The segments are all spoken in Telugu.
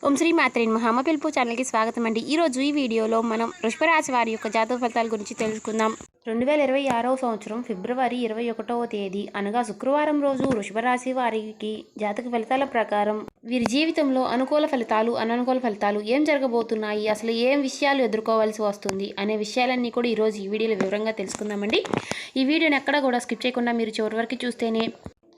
ఓం శ్రీ మాత్రే నమః. అమ్మ పిలుపు ఛానల్కి స్వాగతం అండి. ఈరోజు ఈ వీడియోలో మనం వృషభ రాశి వారి యొక్క జాతక ఫలితాల గురించి తెలుసుకుందాం. 2026వ సంవత్సరం ఫిబ్రవరి 21వ తేదీ అనగా శుక్రవారం రోజు వృషభ రాశి వారికి జాతక ఫలితాల ప్రకారం వీరి జీవితంలో అనుకూల ఫలితాలు అననుకూల ఫలితాలు ఏం జరగబోతున్నాయి, అసలు ఏం విషయాలు ఎదుర్కోవాల్సి వస్తుంది అనే విషయాలన్నీ కూడా ఈరోజు ఈ వీడియోలో వివరంగా తెలుసుకుందామండి. ఈ వీడియోని ఎక్కడ కూడా స్కిప్ చేయకుండా మీరు చివరి వరకు చూస్తేనే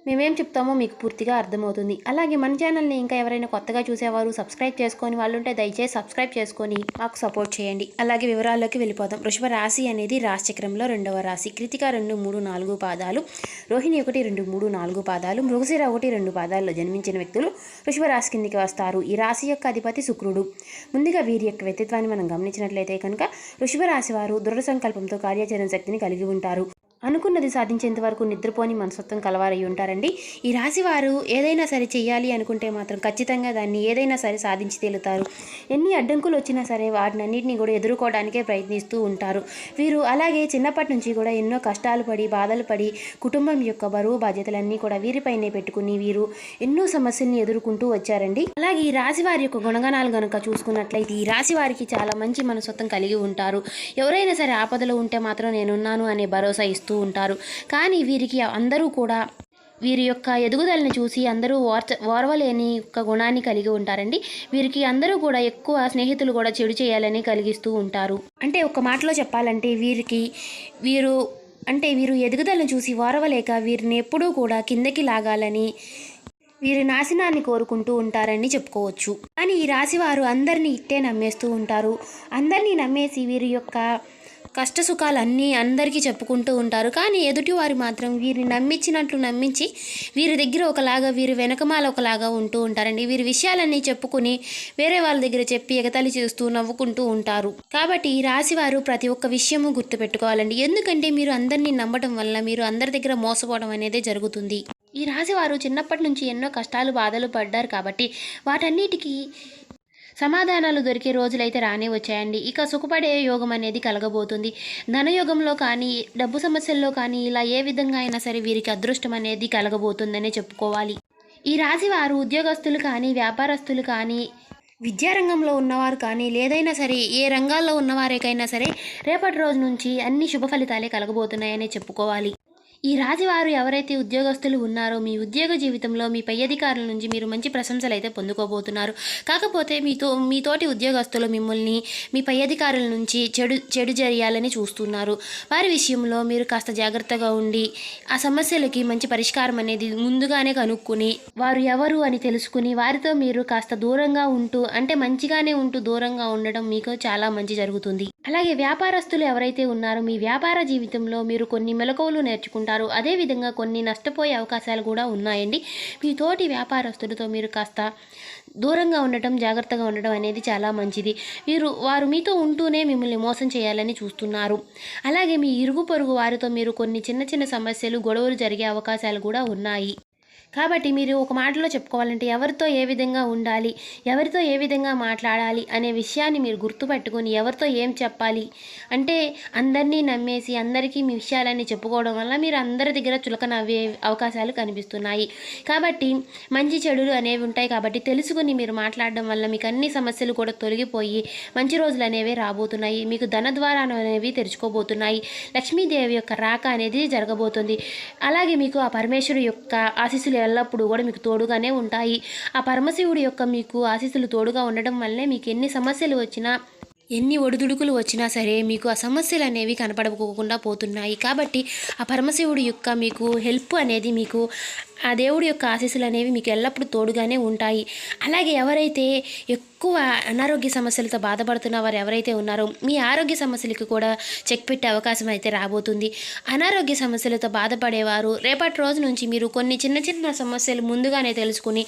మేమేం చెప్తామో మీకు పూర్తిగా అర్థమవుతుంది. అలాగే మన ఛానల్ని ఇంకా ఎవరైనా కొత్తగా చూసేవారు సబ్స్క్రైబ్ చేసుకొని వాళ్ళు ఉంటే దయచేసి సబ్స్క్రైబ్ చేసుకొని మాకు సపోర్ట్ చేయండి. అలాగే వివరాల్లోకి వెళ్ళిపోదాం. వృషభ రాశి అనేది రాశి చక్రంలో 2వ రాశి. కృతిక 2, 3, 4 పాదాలు, రోహిణి 1, 2, 3, 4 పాదాలు, మృగశిర 1, 2 పాదాల్లో జన్మించిన వ్యక్తులు వృషభ రాశి కిందికి వస్తారు. ఈ రాశి యొక్క అధిపతి శుక్రుడు. ముందుగా వీరి యొక్క వ్యక్తిత్వాన్ని మనం గమనించినట్లయితే కనుక వృషభ రాశి వారు దృఢ సంకల్పంతో కార్యాచరణ శక్తిని కలిగి ఉంటారు. అనుకున్నది సాధించేంత వరకు నిద్రపోని మనస్తత్వం కలవారై ఉంటారండి. ఈ రాశి వారు ఏదైనా సరే చేయాలి అనుకుంటే మాత్రం ఖచ్చితంగా దాన్ని ఏదైనా సరే సాధించి తేలుతారు. ఎన్ని అడ్డంకులు వచ్చినా సరే వాటినన్నింటినీ కూడా ఎదుర్కోవడానికే ప్రయత్నిస్తూ ఉంటారు. వీరు అలాగే చిన్నప్పటి నుంచి కూడా ఎన్నో కష్టాలు పడి బాధలు పడి కుటుంబం యొక్క బరువు బాధ్యతలన్నీ కూడా వీరిపైనే పెట్టుకుని వీరు ఎన్నో సమస్యల్ని ఎదుర్కొంటూ వచ్చారండి. అలాగే ఈ రాశి వారి యొక్క గుణగణాలు కనుక చూసుకున్నట్లయితే ఈ రాశి వారికి చాలా మంచి మనస్తత్వం కలిగి ఉంటారు. ఎవరైనా సరే ఆపదలో ఉంటే మాత్రం నేనున్నాను అనే భరోసా ఇస్తూ ఉంటారు. కానీ వీరికి అందరూ కూడా వీరి యొక్క ఎదుగుదలని చూసి అందరూ ఓర్వలేని యొక్క గుణాన్ని కలిగి ఉంటారండి. వీరికి అందరూ కూడా ఎక్కువ స్నేహితులు కూడా చెడు చేయాలని కలిగిస్తూ ఉంటారు. అంటే ఒక మాటలో చెప్పాలంటే వీరు ఎదుగుదలను చూసి ఓర్వలేక వీరిని ఎప్పుడూ కూడా కిందకి లాగాలని వీరి నాశనాన్ని కోరుకుంటూ ఉంటారని చెప్పుకోవచ్చు. కానీ ఈ రాశి వారు అందరినీ ఇట్టే నమ్మేస్తూ ఉంటారు. అందరినీ నమ్మేసి వీరి యొక్క కష్ట సుఖాలన్నీ అందరికీ చెప్పుకుంటూ ఉంటారు. కానీ ఎదుటివారు మాత్రం వీరిని నమ్మించినట్లు నమ్మించి వీరి దగ్గర ఒకలాగా వీరి వెనకమాల ఒకలాగా ఉంటూ ఉంటారండి. వీరి విషయాలన్నీ చెప్పుకుని వేరే వాళ్ళ దగ్గర చెప్పి ఎగతాళి చేస్తూ నవ్వుకుంటూ ఉంటారు. కాబట్టి ఈ రాశి వారు ప్రతి ఒక్క విషయము గుర్తుపెట్టుకోవాలండి. ఎందుకంటే మీరు అందరినీ నమ్మడం వల్ల మీరు అందరి దగ్గర మోసపోవడం అనేది జరుగుతుంది. ఈ రాశి వారు చిన్నప్పటి నుంచి ఎన్నో కష్టాలు బాధలు పడ్డారు కాబట్టి వాటన్నిటికీ సమాధానాలు దొరికే రోజులైతే రానే వచ్చాయండి. ఇక సుఖపడే యోగం అనేది కలగబోతుంది. ధనయోగంలో కానీ డబ్బు సమస్యల్లో కానీ ఇలా ఏ విధంగా అయినా సరే వీరికి అదృష్టం అనేది కలగబోతుందనే చెప్పుకోవాలి. ఈ రాశి వారు ఉద్యోగస్తులు కానీ వ్యాపారస్తులు కానీ విద్యారంగంలో ఉన్నవారు కానీ లేదైనా సరే ఏ రంగాల్లో ఉన్నవారికైనా సరే రేపటి రోజు నుంచి అన్ని శుభ ఫలితాలే కలగబోతున్నాయనే చెప్పుకోవాలి. ఈ రాశివారు ఎవరైతే ఉద్యోగస్తులు ఉన్నారో మీ ఉద్యోగ జీవితంలో మీ పై అధికారుల నుంచి మీరు మంచి ప్రశంసలు అయితే పొందుకోబోతున్నారు. కాకపోతే మీతోటి ఉద్యోగస్తులు మిమ్మల్ని మీ పై అధికారుల నుంచి చెడు చేయాలని చూస్తున్నారు. వారి విషయంలో మీరు కాస్త జాగ్రత్తగా ఉండి ఆ సమస్యలకి మంచి పరిష్కారం అనేది ముందుగానే కనుక్కొని వారు ఎవరు అని తెలుసుకుని వారితో మీరు కాస్త దూరంగా ఉంటూ అంటే మంచిగానే ఉంటూ దూరంగా ఉండడం మీకు చాలా మంచి జరుగుతుంది. అలాగే వ్యాపారస్తులు ఎవరైతే ఉన్నారో మీ వ్యాపార జీవితంలో మీరు కొన్ని మెలకువలు నేర్చుకుంటారు. అదేవిధంగా కొన్ని నష్టపోయే అవకాశాలు కూడా ఉన్నాయండి. మీ తోటి వ్యాపారస్తులతో మీరు కాస్త దూరంగా ఉండటం జాగ్రత్తగా ఉండడం అనేది చాలా మంచిది. వారు మీతో ఉంటూనే మిమ్మల్ని మోసం చేయాలని చూస్తున్నారు. అలాగే మీ ఇరుగు పొరుగు వారితో మీరు కొన్ని చిన్న చిన్న సమస్యలు గొడవలు జరిగే అవకాశాలు కూడా ఉన్నాయి. కాబట్టి మీరు ఒక మాటలో చెప్పుకోవాలంటే ఎవరితో ఏ విధంగా ఉండాలి, ఎవరితో ఏ విధంగా మాట్లాడాలి అనే విషయాన్ని మీరు గుర్తుపెట్టుకొని ఎవరితో ఏం చెప్పాలి అంటే అందరినీ నమ్మేసి అందరికీ మీ విషయాలన్నీ చెప్పుకోవడం వల్ల మీరు అందరి దగ్గర చులకన అవ్వే అవకాశాలు కనిపిస్తున్నాయి. కాబట్టి మంచి చెడులు అనేవి ఉంటాయి. కాబట్టి తెలుసుకుని మీరు మాట్లాడడం వల్ల మీకు అన్ని సమస్యలు కూడా తొలగిపోయి మంచి రోజులు అనేవి రాబోతున్నాయి. మీకు ధన ద్వారాలు అనేవి తెరుచుకోబోతున్నాయి. లక్ష్మీదేవి యొక్క రాక అనేది జరగబోతుంది. అలాగే మీకు ఆ పరమేశ్వరు యొక్క ఆశీస్సులు ఎల్లప్పుడూ కూడా మీకు తోడుగానే ఉంటాయి. ఆ పరమశివుడి యొక్క మీకు ఆశీస్సులు తోడుగా ఉండడం వల్లే మీకు ఎన్ని సమస్యలు వచ్చినా ఎన్ని ఒడిదుడుకులు వచ్చినా సరే మీకు ఆ సమస్యలు అనేవి కనపడకోకుండా పోతున్నాయి. కాబట్టి ఆ పరమశివుడి యొక్క మీకు హెల్ప్ అనేది మీకు ఆ దేవుడి యొక్క ఆశీస్సులు అనేవి మీకు ఎల్లప్పుడూ తోడుగానే ఉంటాయి. అలాగే ఎవరైతే ఎక్కువ అనారోగ్య సమస్యలతో బాధపడుతున్న వారు ఎవరైతే ఉన్నారో మీ ఆరోగ్య సమస్యలకు కూడా చెక్ పెట్టే అవకాశం అయితే రాబోతుంది. అనారోగ్య సమస్యలతో బాధపడేవారు రేపటి రోజు నుంచి మీరు కొన్ని చిన్న చిన్న సమస్యలు ముందుగానే తెలుసుకుని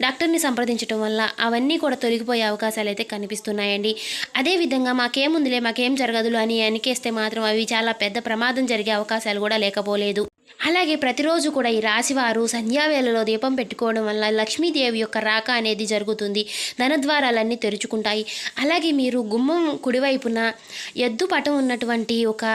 డాక్టర్ని సంప్రదించడం వల్ల అవన్నీ కూడా తొలగిపోయే అవకాశాలు అయితే కనిపిస్తున్నాయండి. అదేవిధంగా మాకేముందిలే మాకేం జరగదు అని అనికేస్తే మాత్రం అవి చాలా పెద్ద ప్రమాదం జరిగే అవకాశాలు కూడా లేకపోలేదు. అలాగే ప్రతిరోజు కూడా ఈ రాశివారు సంధ్యావేళలో దీపం పెట్టుకోవడం వల్ల లక్ష్మీదేవి యొక్క రాక అనేది జరుగుతుంది. ధనద్వారాలన్నీ తెరుచుకుంటాయి. అలాగే మీరు గుమ్మం కుడివైపున ఎద్దు పటం ఉన్నటువంటి ఒక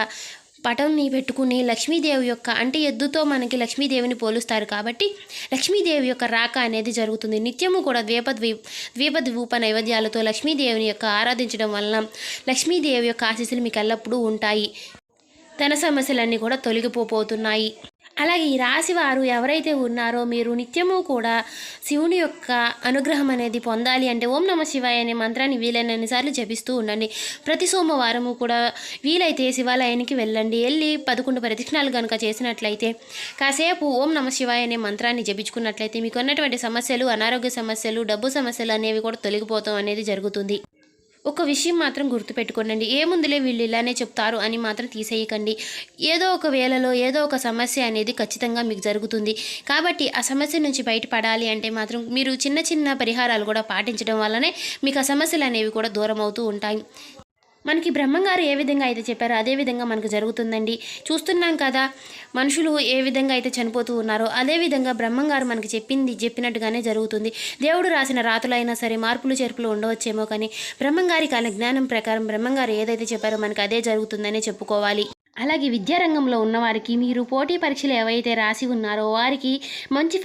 పటంని పెట్టుకుని లక్ష్మీదేవి యొక్క అంటే ఎద్దుతో మనకి లక్ష్మీదేవిని పోలుస్తారు కాబట్టి లక్ష్మీదేవి యొక్క రాక అనేది జరుగుతుంది. నిత్యము కూడా ద్వీప నైవేద్యాలతో లక్ష్మీదేవిని యొక్క ఆరాధించడం వలన లక్ష్మీదేవి యొక్క ఆశీస్సులు మీకు ఎల్లప్పుడూ ఉంటాయి. ధన సమస్యలన్నీ కూడా తొలగిపోతున్నాయి. అలాగే ఈ రాశి వారు ఎవరైతే ఉన్నారో మీరు నిత్యము కూడా శివుని యొక్క అనుగ్రహం అనేది పొందాలి అంటే ఓం నమ శివాయ అనే మంత్రాన్ని వీలైనన్నిసార్లు జపిస్తూ ఉండండి. ప్రతి సోమవారము కూడా వీలైతే శివాలయానికి వెళ్ళండి. వెళ్ళి 11 ప్రదక్షిణాలు కనుక చేసినట్లయితే కాసేపు ఓం నమ శివాయ అనే మంత్రాన్ని జపించుకున్నట్లయితే మీకు ఉన్నటువంటి సమస్యలు, అనారోగ్య సమస్యలు, డబ్బు సమస్యలు అనేవి కూడా తొలగిపోతాం అనేది జరుగుతుంది. ఒక విషయం మాత్రం గుర్తుపెట్టుకోండి, ఏముందులే వీళ్ళు ఇలానే చెప్తారు అని మాత్రం తీసేయకండి. ఏదో ఒక వేళలో ఏదో ఒక సమస్య అనేది ఖచ్చితంగా మీకు జరుగుతుంది. కాబట్టి ఆ సమస్య నుంచి బయటపడాలి అంటే మాత్రం మీరు చిన్న చిన్న పరిహారాలు కూడా పాటించడం వల్లనే మీకు ఆ సమస్యలు అనేవి కూడా దూరం అవుతూ ఉంటాయి. మనకి బ్రహ్మంగారు ఏ విధంగా అయితే చెప్పారో అదే విధంగా మనకు జరుగుతుందండి. చూస్తున్నాం కదా, మనుషులు ఏ విధంగా అయితే చనిపోతూ ఉన్నారో అదేవిధంగా బ్రహ్మంగారు మనకి చెప్పినట్టుగానే జరుగుతుంది. దేవుడు రాసిన రాతలైనా సరే మార్పులు చేర్పులు ఉండవచ్చేమో, కానీ బ్రహ్మంగారి కాల జ్ఞానం ప్రకారం బ్రహ్మంగారు ఏదైతే చెప్పారో మనకి అదే జరుగుతుందనే చెప్పుకోవాలి. అలాగే విద్యారంగంలో ఉన్నవారికి మీరు పోటీ పరీక్షలు ఏవైతే రాసి ఉన్నారో వారికి మంచి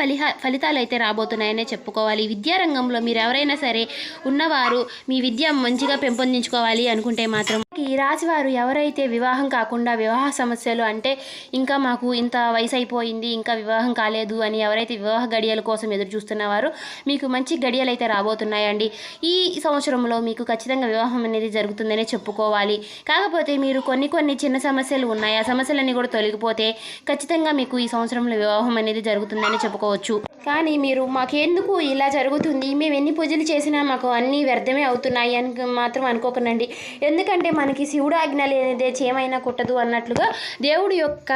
ఫలితాలు అయితే రాబోతున్నాయనే చెప్పుకోవాలి. విద్యారంగంలో మీరు ఎవరైనా సరే ఉన్నవారు మీ విద్య మంచిగా పెంపొందించుకోవాలి అనుకుంటే మాత్రం ఈ రాశివారు ఎవరైతే వివాహం కాకుండా వివాహ సమస్యలు అంటే ఇంకా మాకు ఇంత వయసు అయిపోయింది ఇంకా వివాహం కాలేదు అని ఎవరైతే వివాహ గడియల కోసం ఎదురు చూస్తున్నవారు మీకు మంచి గడియలు అయితే రాబోతున్నాయండి. ఈ సంవత్సరంలో మీకు ఖచ్చితంగా వివాహం అనేది జరుగుతుందనే చెప్పుకోవాలి. కాకపోతే మీరు కొన్ని చిన్న సమస్యలు ఉన్నాయి, ఆ సమస్యలన్నీ కూడా తొలగిపోతే ఖచ్చితంగా మీకు ఈ సంవత్సరంలో వివాహం అనేది జరుగుతుందని చెప్పుకోవచ్చు. కానీ మీరు మాకెందుకు ఇలా జరుగుతుంది, మేము ఎన్ని పూజలు చేసినా మాకు అన్నీ వ్యర్థమే అవుతున్నాయి అని మాత్రం అనుకోకండి. ఎందుకంటే మనకి శివుడు ఆజ్ఞ లేనిదే చేమైనా కుట్టదు అన్నట్లుగా దేవుడి యొక్క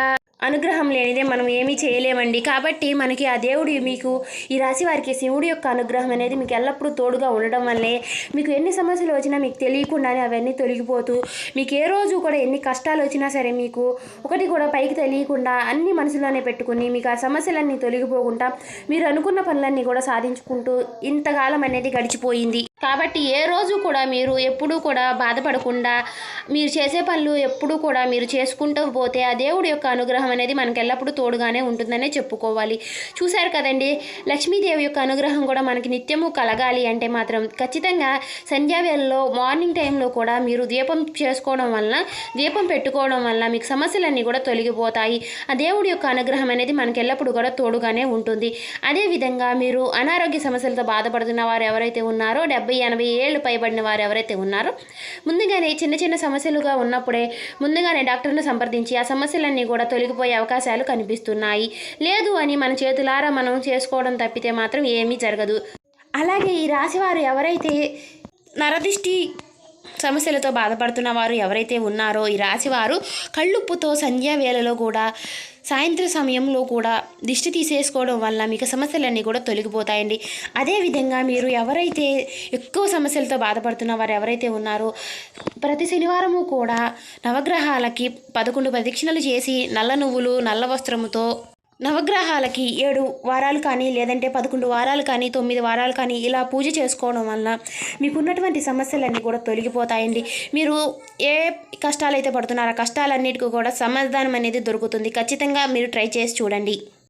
అనుగ్రహం లేనిదే మనం ఏమీ చేయలేమండి. కాబట్టి మనకి ఆ దేవుడు మీకు ఈ రాశి వారికి శివుడి యొక్క అనుగ్రహం అనేది మీకు ఎల్లప్పుడూ తోడుగా ఉండడం వల్లే మీకు ఎన్ని సమస్యలు వచ్చినా మీకు తెలియకుండానే అవన్నీ తొలగిపోతూ మీకు ఏ రోజు కూడా ఎన్ని కష్టాలు వచ్చినా సరే మీకు ఒకటి కూడా పైకి తెలియకుండా అన్ని మనసులోనే పెట్టుకుని మీకు ఆ సమస్యలన్నీ తొలగిపోకుండా మీరు అనుకున్న పనులన్నీ కూడా సాధించుకుంటూ ఇంతకాలం అనేది గడిచిపోయింది. కాబట్టి ఏ రోజు కూడా మీరు ఎప్పుడూ కూడా బాధపడకుండా మీరు చేసే పనులు ఎప్పుడూ కూడా మీరు చేసుకుంటూ పోతే ఆ దేవుడి యొక్క అనుగ్రహం అనేది మనకి ఎల్లప్పుడూ తోడుగానే ఉంటుందనే చెప్పుకోవాలి. చూశారు కదండి, లక్ష్మీదేవి యొక్క అనుగ్రహం కూడా మనకి నిత్యము కలగాలి అంటే మాత్రం ఖచ్చితంగా సంధ్యావేళలో మార్నింగ్ టైంలో కూడా మీరు దీపం చేసుకోవడం వల్ల దీపం పెట్టుకోవడం వల్ల మీకు సమస్యలన్నీ కూడా తొలగిపోతాయి. ఆ దేవుడి యొక్క అనుగ్రహం అనేది మనకి ఎల్లప్పుడూ కూడా తోడుగానే ఉంటుంది. అదేవిధంగా మీరు అనారోగ్య సమస్యలతో బాధపడుతున్న వారు ఎవరైతే ఉన్నారో 70-80 ఏళ్ళు పైబడిన వారు ఎవరైతే ఉన్నారో ముందుగానే చిన్న సమస్యలుగా ఉన్నప్పుడే ముందుగానే డాక్టర్ను సంప్రదించి ఆ సమస్యలన్నీ కూడా తొలగిపోయే అవకాశాలు కనిపిస్తున్నాయి. లేదు అని మన చేతులారా మనం చేసుకోవడం తప్పితే మాత్రం ఏమీ జరగదు. అలాగే ఈ రాశివారు ఎవరైతే నరదిష్టి సమస్యలతో బాధపడుతున్న వారు ఎవరైతే ఉన్నారో ఈ రాశివారు కళ్ళుప్పుతో సంధ్యా వేళలో కూడా సాయంత్రం సమయంలో కూడా దిష్టి తీసేసుకోవడం వల్ల మీకు సమస్యలన్నీ కూడా తొలగిపోతాయండి. అదేవిధంగా మీరు ఎవరైతే ఎక్కువ సమస్యలతో బాధపడుతున్న వారు ఎవరైతే ఉన్నారో ప్రతి శనివారము కూడా నవగ్రహాలకి 11 ప్రదక్షిణలు చేసి నల్ల నువ్వులు నల్ల వస్త్రముతో నవగ్రహాలకి 7 వారాలు కానీ లేదంటే 11 వారాలు కానీ 9 వారాలు కానీ ఇలా పూజ చేసుకోవడం వల్ల మీకున్నటువంటి సమస్యలన్నీ కూడా తొలగిపోతాయండి. మీరు ఏ కష్టాలైతే పడుతున్నారో ఆ కష్టాలన్నిటికీ కూడా సమాధానం అనేది దొరుకుతుంది. ఖచ్చితంగా మీరు ట్రై చేసి చూడండి.